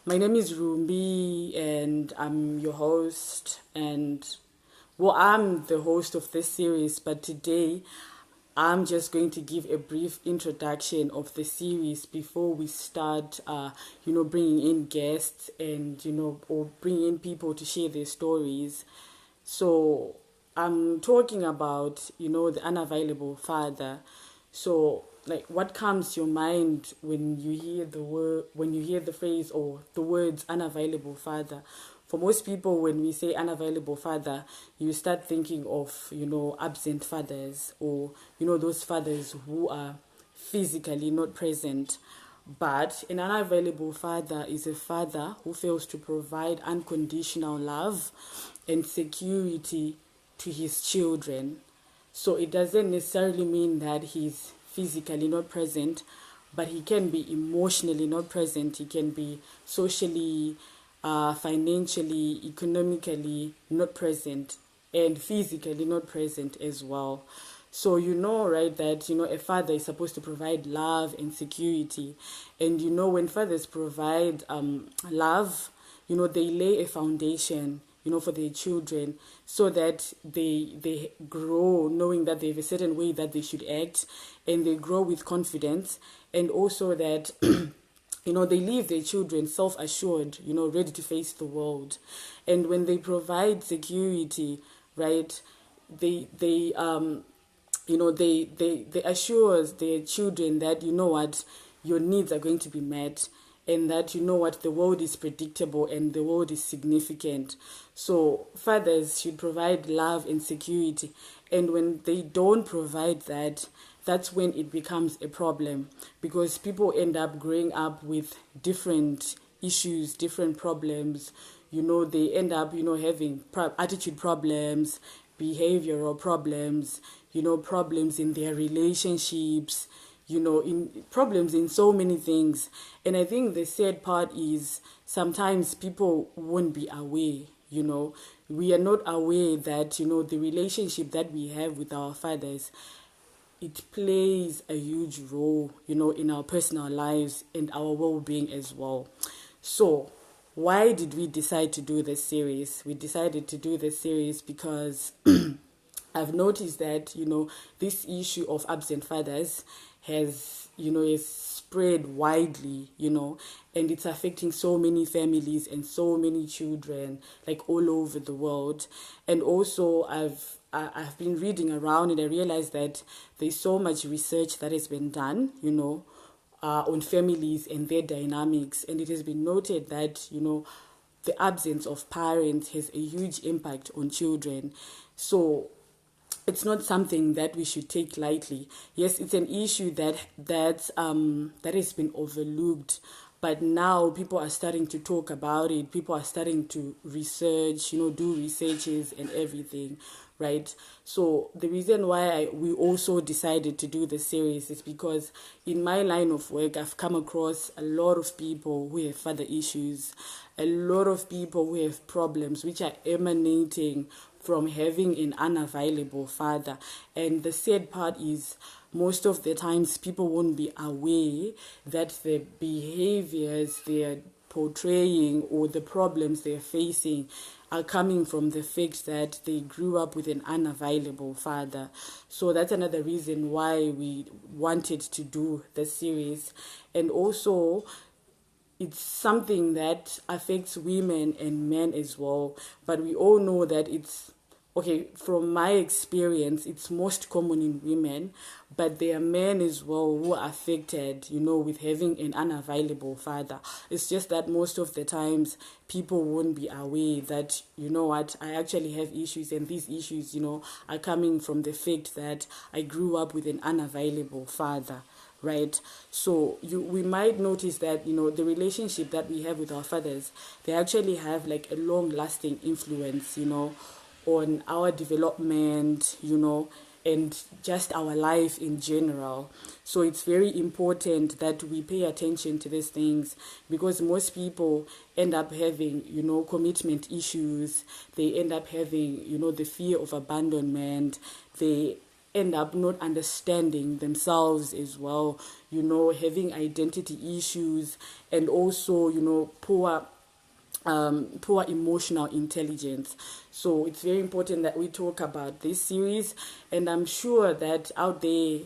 My name is Rumbi, and I'm your host. I'm the host of this series, but today I'm just going to give a brief introduction of the series before we start, bringing in guests and, or bringing in people to share their stories. So I'm talking about, the unavailable father. So, like, what comes to your mind when you hear the phrase or the words unavailable father? For most people, when we say unavailable father, you start thinking of, absent fathers, or, those fathers who are physically not present. But an unavailable father is a father who fails to provide unconditional love and security to his children. So it doesn't necessarily mean that he's physically not present, but he can be emotionally not present. He can be socially, financially, economically not present, and physically not present as well. So right, that, a father is supposed to provide love and security. And, when fathers provide love, they lay a foundation, for their children, so that they grow knowing that they have a certain way that they should act, and they grow with confidence, and also that they leave their children self-assured, ready to face the world. And when they provide security, right, they assures their children that, your needs are going to be met, and that, the world is predictable and the world is significant. So fathers should provide love and security. And when they don't provide that, that's when it becomes a problem, because people end up growing up with different issues, different problems. They end up, having attitude problems, behavioral problems, problems in their relationships, in problems in so many things. And I think the sad part is sometimes people won't be aware, we are not aware that, the relationship that we have with our fathers, it plays a huge role, in our personal lives and our well-being as well. So why did we decide to do this series? We decided to do this series because I've noticed that, this issue of absent fathers is spread widely, and it's affecting so many families and so many children, like all over the world. And also I've been reading around, and I realized that there's so much research that has been done, on families and their dynamics, and it has been noted that, the absence of parents has a huge impact on children. So it's not something that we should take lightly. Yes, it's an issue that has been overlooked, but now people are starting to talk about it. People are starting to research, do researches and everything, right? So the reason why we also decided to do this series is because in my line of work, I've come across a lot of people who have father issues, a lot of people who have problems which are emanating from having an unavailable father. And the sad part is, most of the times people won't be aware that the behaviors they are portraying or the problems they're facing are coming from the fact that they grew up with an unavailable father. So that's another reason why we wanted to do the series. And also, it's something that affects women and men as well. But we all know that from my experience, it's most common in women, but there are men as well who are affected, with having an unavailable father. It's just that most of the times people won't be aware that, I actually have issues, and these issues, are coming from the fact that I grew up with an unavailable father. Right, so we might notice that the relationship that we have with our fathers, they actually have like a long-lasting influence, on our development, and just our life in general. So it's very important that we pay attention to these things, because most people end up having, commitment issues. They end up having, the fear of abandonment. They end up not understanding themselves as well, having identity issues, and also, poor emotional intelligence. So it's very important that we talk about this series, and I'm sure that out there,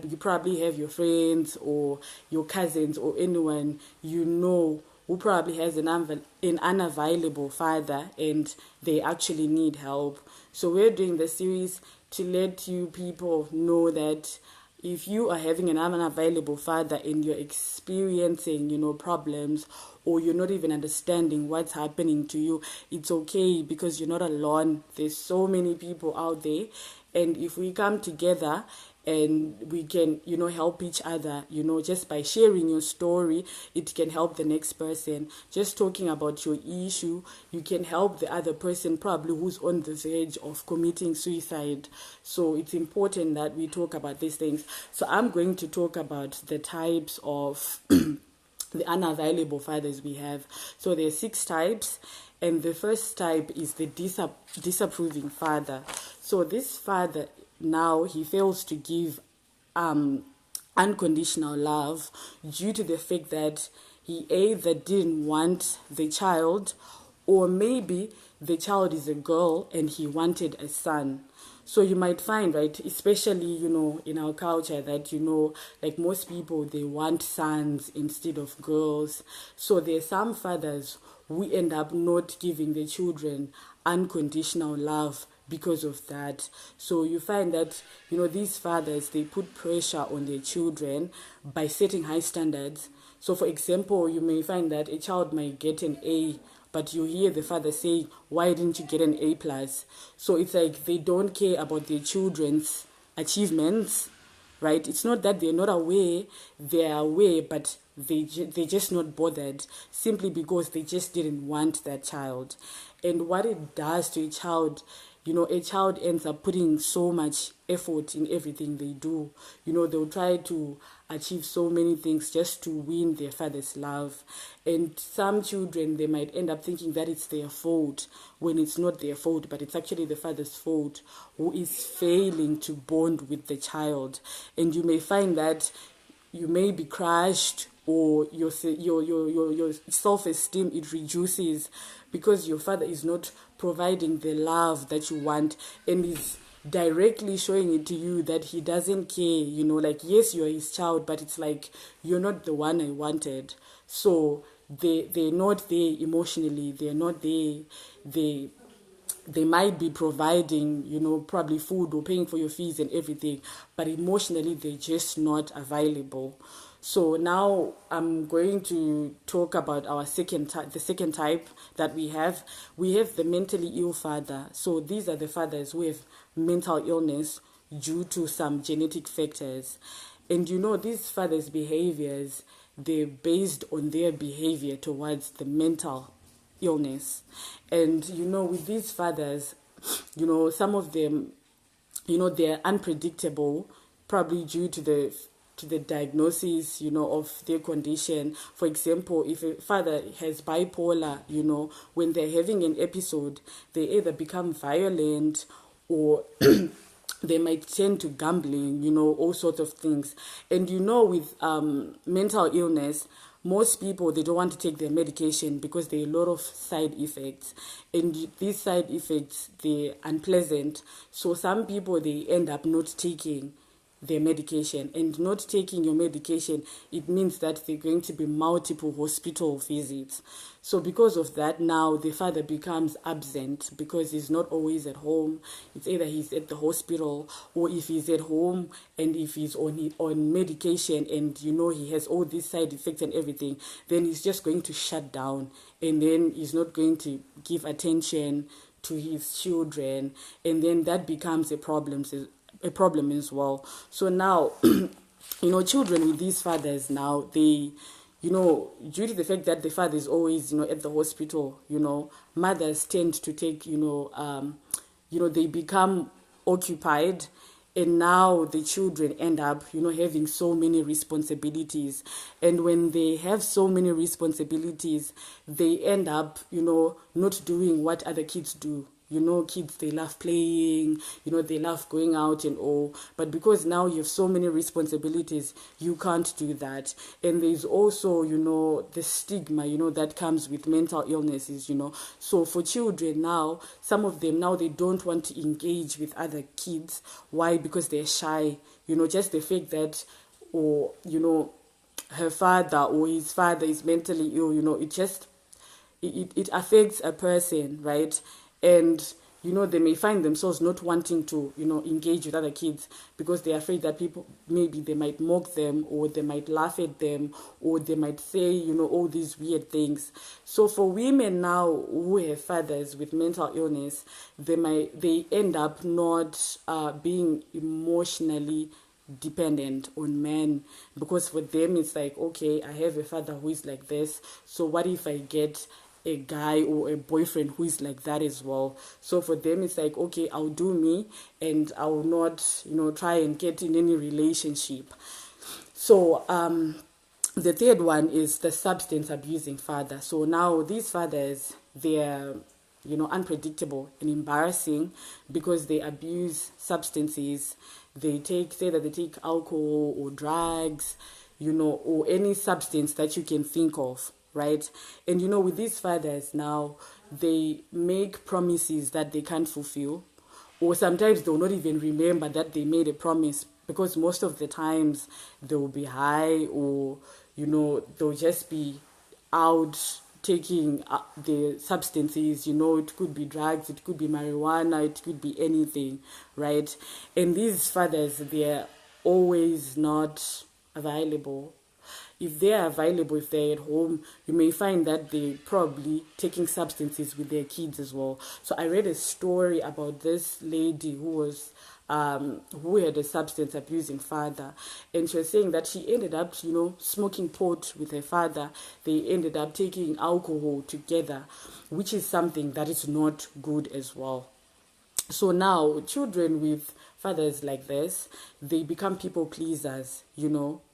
you probably have your friends or your cousins or anyone who probably has an unavailable father, and they actually need help. So we're doing the series to let you people know that if you are having an unavailable father and you're experiencing, problems, or you're not even understanding what's happening to you, it's okay, because you're not alone. There's so many people out there, and if we come together and we can, help each other, just by sharing your story, it can help the next person. Just talking about your issue, you can help the other person probably who's on the verge of committing suicide. So it's important that we talk about these things. So I'm going to talk about the types of the unavailable fathers we have. So there are 6 types. And the first type is the disapproving father. So this father, now he fails to give unconditional love due to the fact that he either didn't want the child, or maybe the child is a girl and he wanted a son. So you might find, right, especially, in our culture, that, like most people, they want sons instead of girls. So there are some fathers who end up not giving the children unconditional love because of that. So you find that, these fathers, they put pressure on their children by setting high standards. So for example, you may find that a child might get an A, but you hear the father say, why didn't you get an A+? So it's like they don't care about their children's achievements, right? It's not that they're not aware, they're aware, but they're just not bothered, simply because they just didn't want that child. And what it does to a child, a child ends up putting so much effort in everything they do. They'll try to achieve so many things just to win their father's love. And some children, they might end up thinking that it's their fault, when it's not their fault, but it's actually the father's fault, who is failing to bond with the child. And you may find that you may be crushed, or your self-esteem, it reduces, because your father is not providing the love that you want, and is directly showing it to you that he doesn't care, like, yes, you're his child, but it's like, you're not the one I wanted. So they're not there emotionally, they're not there, they might be providing, probably food or paying for your fees and everything, but emotionally they're just not available. So now I'm going to talk about our the second type that we have. We have the mentally ill father. So these are the fathers who have mental illness due to some genetic factors. And these fathers' behaviors, they're based on their behavior towards the mental illness. And with these fathers, some of them, they're unpredictable, probably due to the diagnosis, of their condition. For example, if a father has bipolar, when they're having an episode, they either become violent, or they might tend to gambling, all sorts of things. And with mental illness, most people, they don't want to take their medication because there are a lot of side effects. And these side effects, they're unpleasant. So some people, they end up not taking their medication. And not taking your medication, it means that there are going to be multiple hospital visits. So because of that, now the father becomes absent because he's not always at home. It's either he's at the hospital, or if he's at home and if he's on medication and he has all these side effects and everything, then he's just going to shut down, and then he's not going to give attention to his children, and then that becomes a problem as well. So now, children with these fathers now, they, due to the fact that the father is always, at the hospital, mothers tend to take, they become occupied, and now the children end up, having so many responsibilities. And when they have so many responsibilities, they end up, not doing what other kids do. kids, they love playing, they love going out and all. But because now you have so many responsibilities, you can't do that. And there's also, the stigma, that comes with mental illnesses, So for children now, some of them now, they don't want to engage with other kids. Why? Because they're shy. Just the fact that, or, her father or his father is mentally ill, it just, it affects a person, right? And they may find themselves not wanting to engage with other kids because they're afraid that people, maybe they might mock them, or they might laugh at them, or they might say all these weird things. So for women now who have fathers with mental illness, they end up not being emotionally dependent on men, because for them it's like, okay, I have a father who is like this, so what if I get a guy or a boyfriend who is like that as well? So for them it's like, okay, I'll do me, and I'll not try and get in any relationship. So the third one is the substance abusing father. So now these fathers, they're unpredictable and embarrassing because they abuse substances. They say that they take alcohol or drugs, or any substance that you can think of, right? And with these fathers now, they make promises that they can't fulfill, or sometimes they'll not even remember that they made a promise, because most of the times they'll be high, or they'll just be out taking the substances. It could be drugs, it could be marijuana, it could be anything, right? And these fathers, they're always not available. If they are available, if they're at home, you may find that they're probably taking substances with their kids as well. So I read a story about this lady who had a substance abusing father, and she was saying that she ended up, smoking pot with her father. They ended up taking alcohol together, which is something that is not good as well. So now children with fathers like this, they become people pleasers,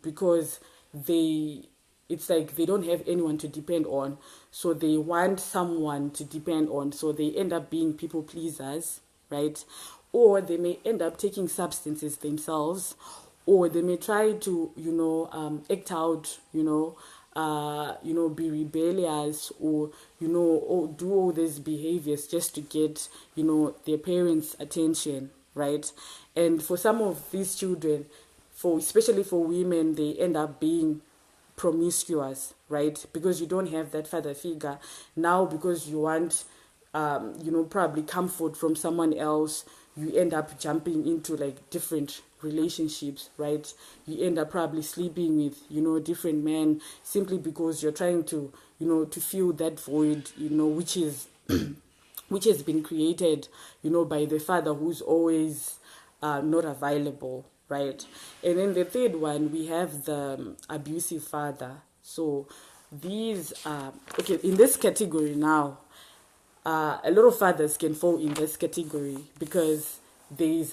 because it's like they don't have anyone to depend on, so they want someone to depend on, so they end up being people pleasers, right? Or they may end up taking substances themselves, or they may try to act out, be rebellious, or or do all these behaviors just to get their parents' attention, right? And for some of these children, especially for women, they end up being promiscuous, right? Because you don't have that father figure now, because you want probably comfort from someone else. You end up jumping into like different relationships, right? You end up probably sleeping with different men, simply because you're trying to to fill that void, which is which has been created by the father who's always not available, right? And then the third one, we have the abusive father. So these okay, in this category now, a lot of fathers can fall in this category, because there's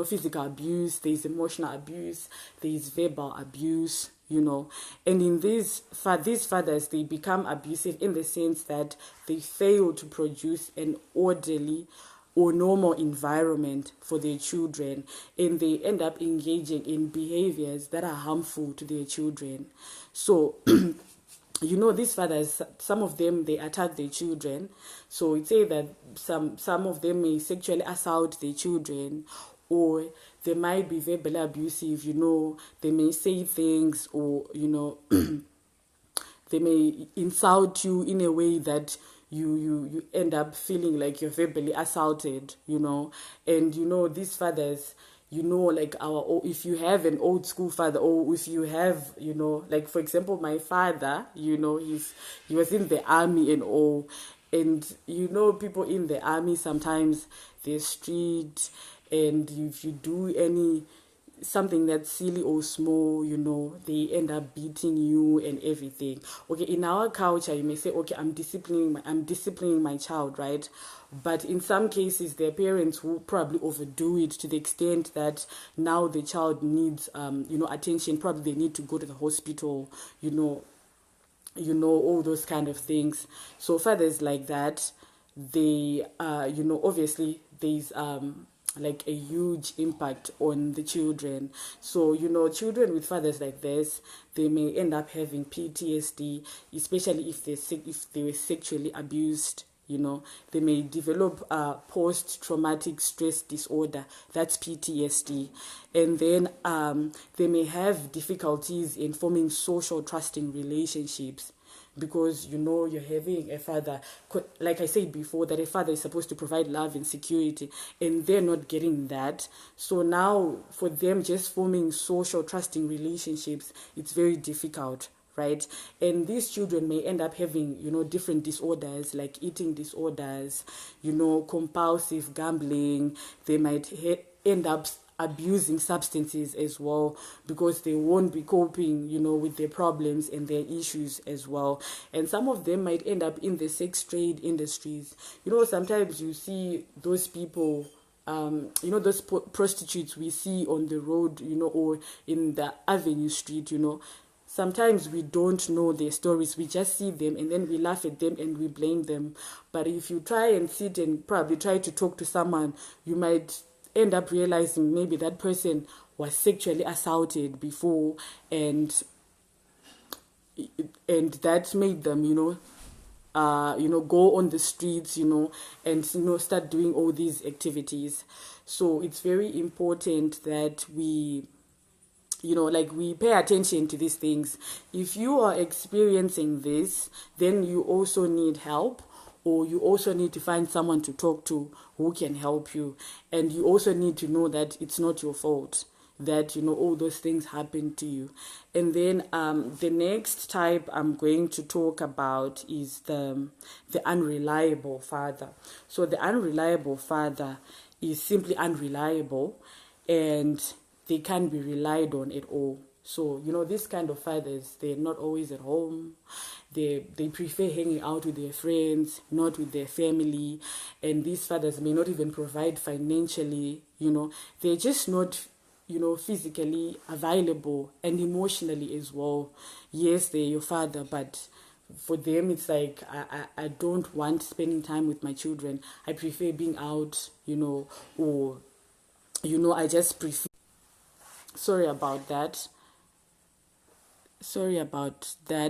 physical abuse, there's emotional abuse, there's verbal abuse, and in these fathers, they become abusive in the sense that they fail to produce an orderly or normal environment for their children, and they end up engaging in behaviors that are harmful to their children. So these fathers, some of them, they attack their children. So it say that some of them may sexually assault their children, or they might be verbally abusive. They may say things, or they may insult you in a way that you end up feeling like you're verbally assaulted. And these fathers, like if you have an old school father, or if you have, like for example, my father, he was in the army and all, and people in the army, sometimes they're strict, and if you do something that's silly or small, they end up beating you and everything. Okay, in our culture, you may say, okay, I'm disciplining my child, right? But in some cases, their parents will probably overdo it to the extent that now the child needs, attention. Probably they need to go to the hospital, all those kind of things. So fathers like that, they obviously there's like a huge impact on the children. So children with fathers like this, they may end up having PTSD, especially if they were sexually abused. They may develop post-traumatic stress disorder, that's PTSD. And then they may have difficulties in forming social trusting relationships, because you're having a father, like I said before, that a father is supposed to provide love and security, and they're not getting that. So now for them, just forming social trusting relationships, it's very difficult, right? And these children may end up having different disorders, like eating disorders, compulsive gambling. They might end up abusing substances as well, because they won't be coping with their problems and their issues as well. And some of them might end up in the sex trade industries. Sometimes you see those people, those prostitutes we see on the road, or in the Avenue Street. Sometimes we don't know their stories. We just see them and then we laugh at them and we blame them. But if you try and sit and probably try to talk to someone, you might end up realizing maybe that person was sexually assaulted before, and that made them go on the streets, and start doing all these activities. So it's very important that we we pay attention to these things. If you are experiencing this, then you also need help, or you also need to find someone to talk to who can help you. And you also need to know that it's not your fault that all those things happen to you. And then the next type I'm going to talk about is the unreliable father. So the unreliable father is simply unreliable, and they can't be relied on at all. So, these kind of fathers, they're not always at home. They prefer hanging out with their friends, not with their family. And these fathers may not even provide financially. They're just not, physically available, and emotionally as well. Yes, they're your father, but for them it's like, I don't want spending time with my children. I prefer being out, or I just prefer. Sorry about that.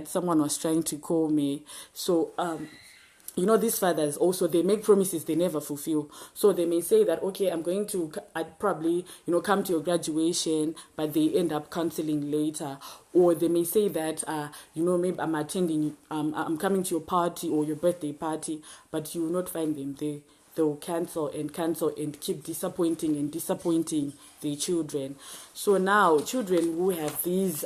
Someone was trying to call me. So these fathers also, they make promises they never fulfill. So they may say that, okay, I'm going to probably come to your graduation, but they end up canceling later. Or they may say that maybe I'm coming to your party or your birthday party, but you will not find them there. They'll cancel and keep disappointing their children. So now children who have these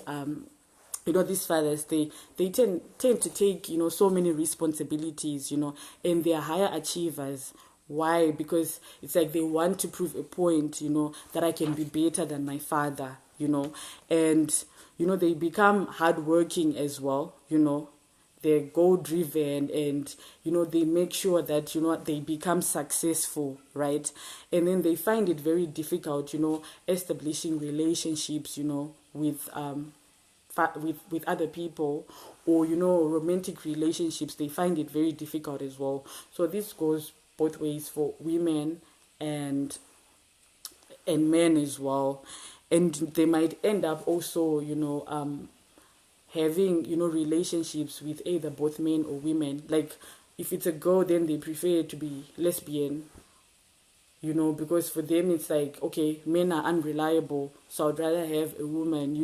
these fathers, they tend to take so many responsibilities, and they are higher achievers. Why? Because it's like they want to prove a point, that I can be better than my father, and they become hardworking as well, they're goal driven, and they make sure that they become successful, right? And then they find it very difficult establishing relationships with other people, or romantic relationships. They find it very difficult as well. So this goes both ways for women and men as well. And they might end up also having relationships with either both men or women. Like if it's a girl, then they prefer to be lesbian, because for them it's like, okay, men are unreliable, so I'd rather have a woman.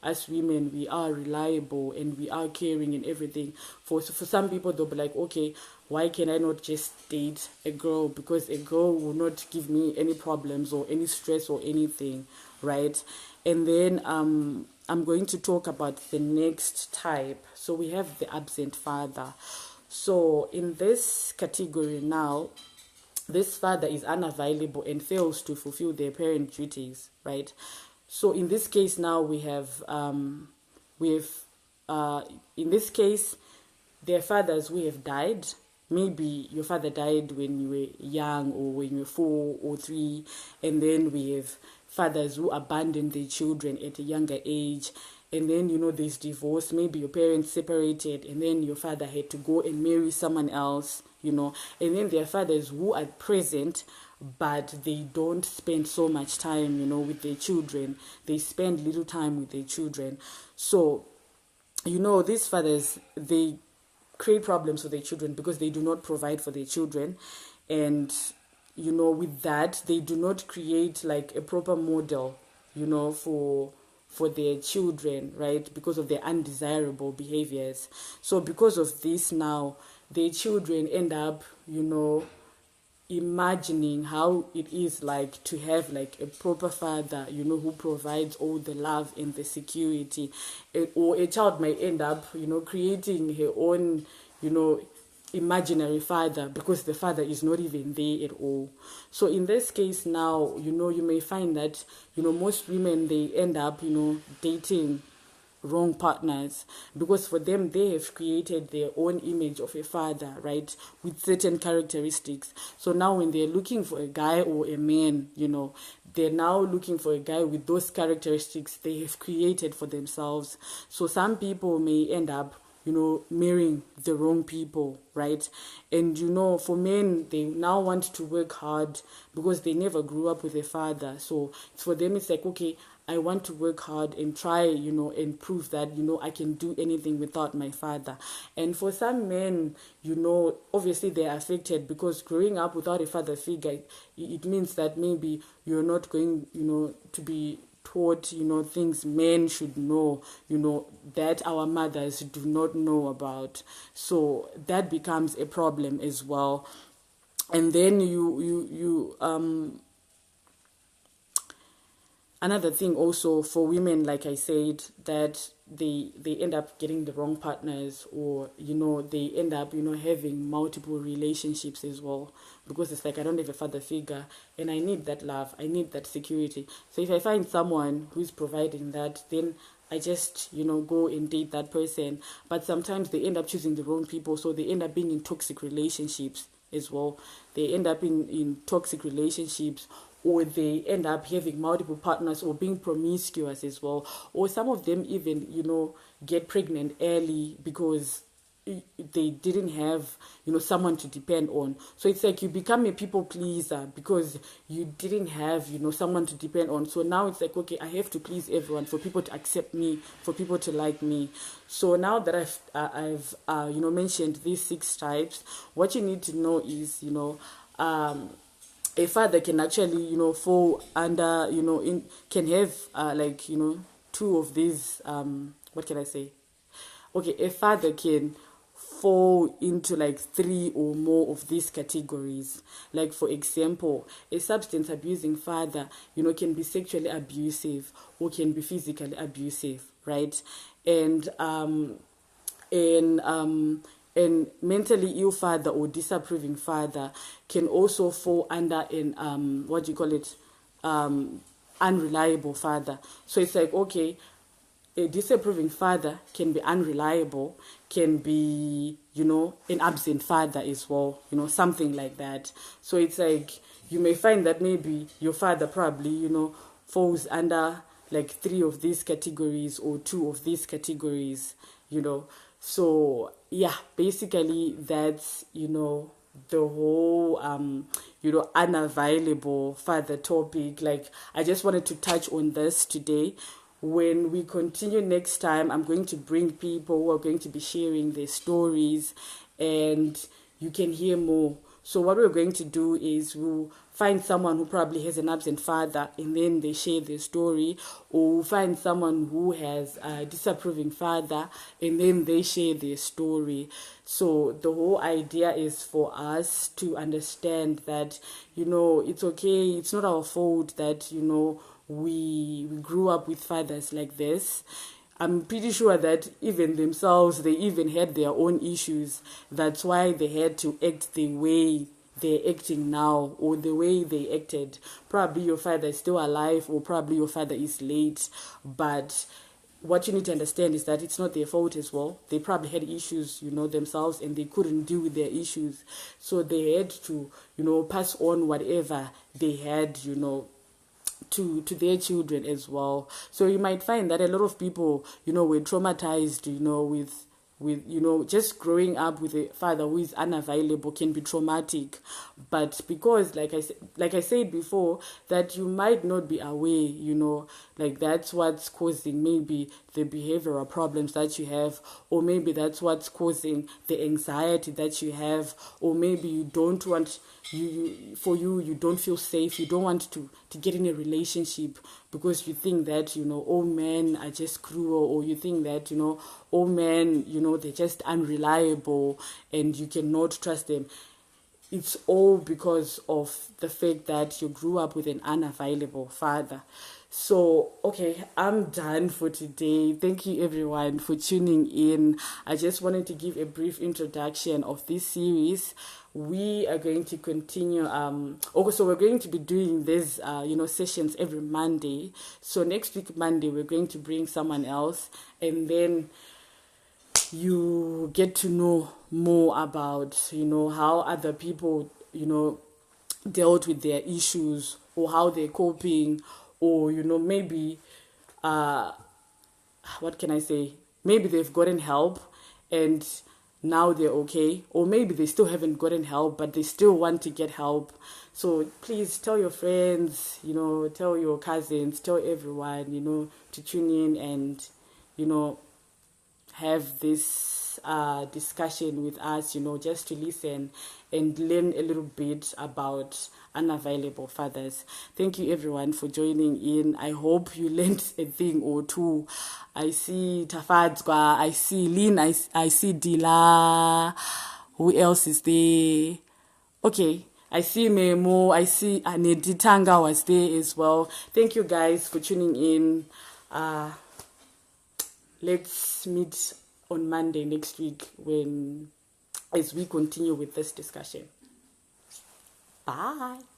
As women, we are reliable and we are caring and everything. For some people, they'll be like, okay, why can I not just date a girl? Because a girl will not give me any problems or any stress or anything, right? And then I'm going to talk about the next type. So we have the absent father. So in this category now, this father is unavailable and fails to fulfill their parent duties, right? So in this case now we have in this case, their fathers who have died. Maybe your father died when you were young, or when you were 4 or 3, and then we have fathers who abandon their children at a younger age, and then, there's divorce, maybe your parents separated, and then your father had to go and marry someone else, and then there are fathers who are present, but they don't spend so much time, with their children. They spend little time with their children. So, these fathers, they create problems for their children because they do not provide for their children. And, with that, they do not create like a proper model, for their children, right? Because of their undesirable behaviors. So because of this now, their children end up, imagining how it is like to have like a proper father, who provides all the love and the security. Or a child may end up, creating her own, imaginary father because the father is not even there at all. So in this case now, you may find that, most women, they end up, dating wrong partners because for them they have created their own image of a father, right, with certain characteristics. So now when they're looking for a guy or a man, they're now looking for a guy with those characteristics they have created for themselves. So some people may end up marrying the wrong people, right? And, for men, they now want to work hard because they never grew up with a father. So for them, it's like, okay, I want to work hard and try, and prove that, I can do anything without my father. And for some men, obviously they're affected because growing up without a father figure, it means that maybe you're not going, to be taught, things men should know, that our mothers do not know about. So that becomes a problem as well. And then another thing also for women, like I said, that they end up getting the wrong partners, or they end up having multiple relationships as well, because it's like I don't have a father figure and I need that love, I need that security. So if I find someone who's providing that, then I just go and date that person. But sometimes they end up choosing the wrong people, so they end up being in toxic relationships as well. They end up in toxic relationships, or they end up having multiple partners or being promiscuous as well. Or some of them even, get pregnant early because they didn't have, someone to depend on. So it's like you become a people pleaser because you didn't have, someone to depend on. So now it's like, okay, I have to please everyone for people to accept me, for people to like me. So now that I've mentioned these 6 types, what you need to know is, a father can actually, fall under, can have, 2 of these, what can I say? Okay, a father can fall into 3 or more of these categories. Like, for example, a substance abusing father, can be sexually abusive or can be physically abusive, right? And mentally ill father or disapproving father can also fall under unreliable father. So it's like, okay, a disapproving father can be unreliable, can be, an absent father as well, something like that. So it's like, you may find that maybe your father probably, falls under 3 of these categories or 2 of these categories, So, yeah, basically that's, the whole, unavailable father topic. I just wanted to touch on this today. When we continue next time, I'm going to bring people who are going to be sharing their stories and you can hear more. So what we're going to do is we'll find someone who probably has an absent father and then they share their story, or we'll find someone who has a disapproving father and then they share their story. So the whole idea is for us to understand that, it's okay, it's not our fault that, we grew up with fathers like this. I'm pretty sure that even themselves, they even had their own issues. That's why they had to act the way they're acting now, or the way they acted. Probably your father is still alive, or probably your father is late. But what you need to understand is that it's not their fault as well. They probably had issues, themselves, and they couldn't deal with their issues. So they had to, pass on whatever they had, to their children as well. So you might find that a lot of people, were traumatized, with just growing up with a father who is unavailable can be traumatic. But because, like I said before, that you might not be aware, like that's what's causing maybe the behavioral problems that you have, or maybe that's what's causing the anxiety that you have, or maybe you don't want you don't feel safe, you don't want to get in a relationship because you think that all men are just cruel, or you think that all men they're just unreliable and you cannot trust them. It's all because of the fact that you grew up with an unavailable father. So, okay, I'm done for today. Thank you everyone for tuning in. I just wanted to give a brief introduction of this series. We are going to continue, so we're going to be doing these, sessions every Monday. So next week, Monday, we're going to bring someone else, and then you get to know more about, how other people, dealt with their issues, or how they're coping, or, maybe, what can I say? Maybe they've gotten help and now they're okay, or maybe they still haven't gotten help, but they still want to get help. So please tell your friends, tell your cousins, tell everyone, to tune in and, have this discussion with us, just to listen and learn a little bit about unavailable fathers. Thank you everyone for joining in. I hope you learned a thing or two. I see Tafadzwa, I see Lynn, I see Dila. Who else is there? Okay, I see Memo, I see Aneditanga was there as well. Thank you guys for tuning in. Let's meet on Monday next week as we continue with this discussion. Bye.